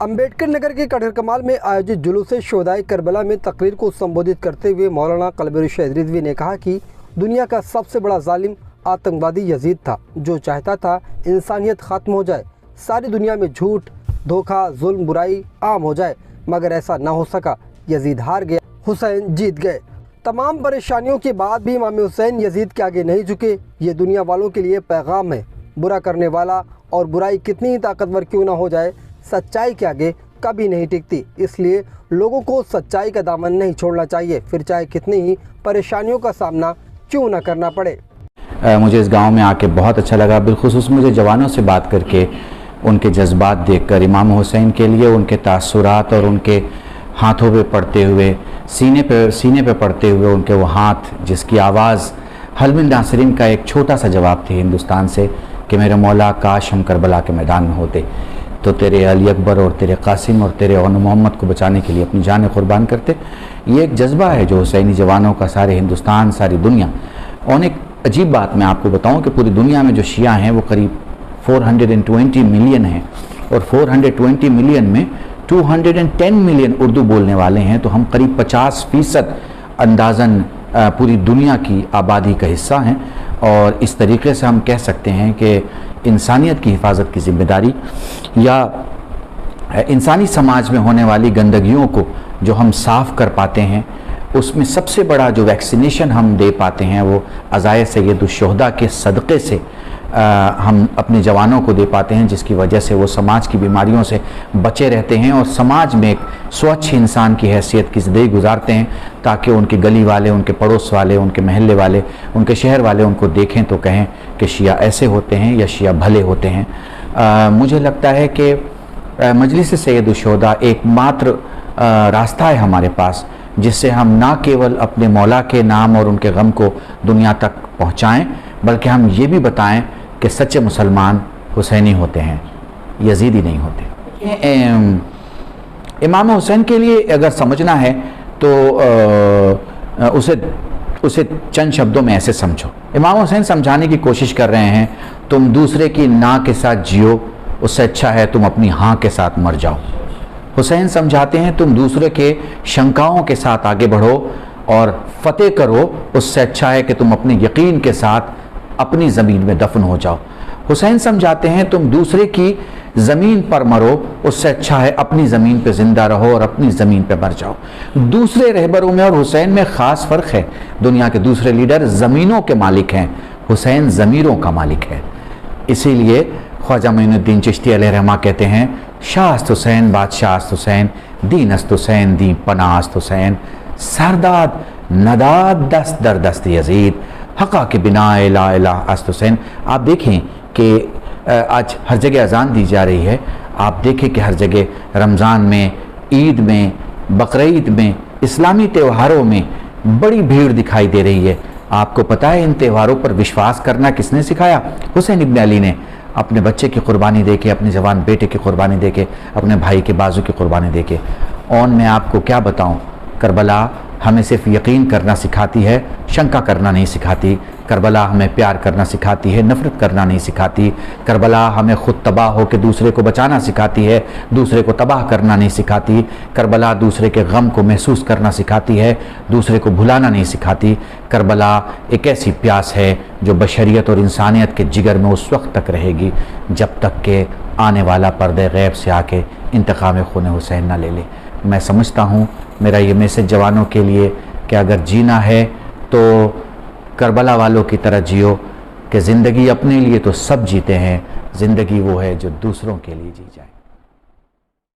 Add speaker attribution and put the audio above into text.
Speaker 1: अम्बेडकर नगर के कटहर कमाल में आयोजित जुलूस शोहदाए करबला में तकरीर को संबोधित करते हुए मौलाना कल्बी रशीद रिजवी ने कहा कि दुनिया का सबसे बड़ा जालिम आतंकवादी यजीद था, जो चाहता था इंसानियत ख़त्म हो जाए, सारी दुनिया में झूठ, धोखा, जुल्म, बुराई आम हो जाए, मगर ऐसा ना हो सका। यजीद हार गया, हुसैन जीत गए। तमाम परेशानियों के बाद भी इमाम हुसैन यजीद के आगे नहीं झुके। ये दुनिया वालों के लिए पैगाम है। बुरा करने वाला और बुराई कितनी ही ताकतवर क्यों ना हो जाए, सच्चाई के आगे कभी नहीं टिकती। इसलिए लोगों को सच्चाई का दामन नहीं छोड़ना चाहिए, फिर चाहे कितनी ही परेशानियों का सामना क्यों ना करना पड़े।
Speaker 2: मुझे इस गांव में आके बहुत अच्छा लगा। बिलखुसूस मुझे जवानों से बात करके, उनके जज्बात देखकर, इमाम हुसैन के लिए उनके तासुरात और उनके हाथों पे पड़ते हुए, सीने पे पड़ते हुए उनके वो हाथ, जिसकी आवाज़ हल्मिल नासरीन का एक छोटा सा जवाब थी हिंदुस्तान से कि मेरे मौला काश हम करबला के मैदान में होते तो तेरे अली अकबर और तेरे कासिम और तेरे अनु मोहम्मद को बचाने के लिए अपनी जान कुर्बान करते। ये एक जज्बा है जो हुसैनी जवानों का सारे हिंदुस्तान, सारी दुनिया। और एक अजीब बात मैं आपको बताऊं कि पूरी दुनिया में जो शिया हैं वो करीब 420 मिलियन हैं, और 420 मिलियन में 210 मिलियन उर्दू बोलने वाले हैं, तो हम करीब 50% अंदाज़न पूरी दुनिया की आबादी का हिस्सा हैं। और इस तरीके से हम कह सकते हैं कि इंसानियत की हिफाजत की ज़िम्मेदारी या इंसानी समाज में होने वाली गंदगियों को जो हम साफ़ कर पाते हैं, उसमें सबसे बड़ा जो वैक्सीनेशन हम दे पाते हैं वो अज़ाए सैयदुश्शुहदा के सदक़े से हम अपने जवानों को दे पाते हैं, जिसकी वजह से वो समाज की बीमारियों से बचे रहते हैं और समाज में एक स्वच्छ इंसान की हैसियत की ज़िंदगी गुजारते हैं, ताकि उनके गली वाले, उनके पड़ोस वाले, उनके महल्ले वाले, उनके शहर वाले उनको देखें तो कहें कि शिया ऐसे होते हैं या शिया भले होते हैं। मुझे लगता है कि मजलिस सैयदुश्शुहदा एकमात्र रास्ता है हमारे पास, जिससे हम ना केवल अपने मौला के नाम और उनके गम को दुनिया तक पहुँचाएँ, बल्कि हम ये भी बताएं कि सच्चे मुसलमान हुसैनी होते हैं, यजीदी नहीं होते। इमाम हुसैन के लिए अगर समझना है तो उसे चंद शब्दों में ऐसे समझो। इमाम हुसैन समझाने की कोशिश कर रहे हैं, तुम दूसरे की ना के साथ जियो, उससे अच्छा है तुम अपनी हाँ के साथ मर जाओ। हुसैन समझाते हैं तुम दूसरे के शंकाओं के साथ आगे बढ़ो और फतेह करो, उससे अच्छा है कि तुम अपने यकीन के साथ अपनी ज़मीन में दफन हो जाओ। हुसैन समझाते हैं तुम दूसरे की ज़मीन पर मरो, उससे अच्छा है अपनी ज़मीन पे ज़िंदा रहो और अपनी ज़मीन पे मर जाओ। दूसरे रहबरों में और हुसैन में ख़ास फ़र्क है। दुनिया के दूसरे लीडर ज़मीनों के मालिक हैं, हुसैन ज़मीरों का मालिक है। इसीलिए ख्वाजा मोइनुद्दीन चिश्ती अलैहिर्रहमा कहते हैं, शाहस्त हुसैन बादशाहस्त हुसैन, दीनस्त हुसैन दी पनाहस्त हुसैन, सरदाद नदाद दस्त दर दस्त यजीद, हक़ा के बिना ला इलाह अस्त हुसैन। आप देखें कि आज हर जगह अजान दी जा रही है। आप देखें कि हर जगह रमज़ान में, ईद में, बकरीद में, इस्लामी त्योहारों में बड़ी भीड़ दिखाई दे रही है। आपको पता है इन त्योहारों पर विश्वास करना किसने सिखाया? हुसैन इब्न अली ने। अपने बच्चे की कुर्बानी देके, अपने जवान बेटे की कुर्बानी देके, अपने भाई के बाजू की कुर्बानी देके। और मैं आपको क्या बताऊं, करबला हमें सिर्फ यकीन करना सिखाती है, शंका करना नहीं सिखाती। करबला हमें प्यार करना सिखाती है, नफ़रत करना नहीं सिखाती। करबला हमें ख़ुद तबाह हो के दूसरे को बचाना सिखाती है, दूसरे को तबाह करना नहीं सिखाती। करबला दूसरे के गम को महसूस करना सिखाती है, दूसरे को भुलाना नहीं सिखाती। करबला एक ऐसी प्यास है जो बशरियत और इंसानियत के जिगर में उस वक्त तक रहेगी जब तक कि आने वाला पर्दे गैब से आके इंतकाम खून हुसैन ना ले ले। मैं समझता हूँ, मेरा ये मैसेज जवानों के लिए कि अगर जीना है तो करबला वालों की तरह जियो, कि ज़िंदगी अपने लिए तो सब जीते हैं, ज़िंदगी वो है जो दूसरों के लिए जी जाए।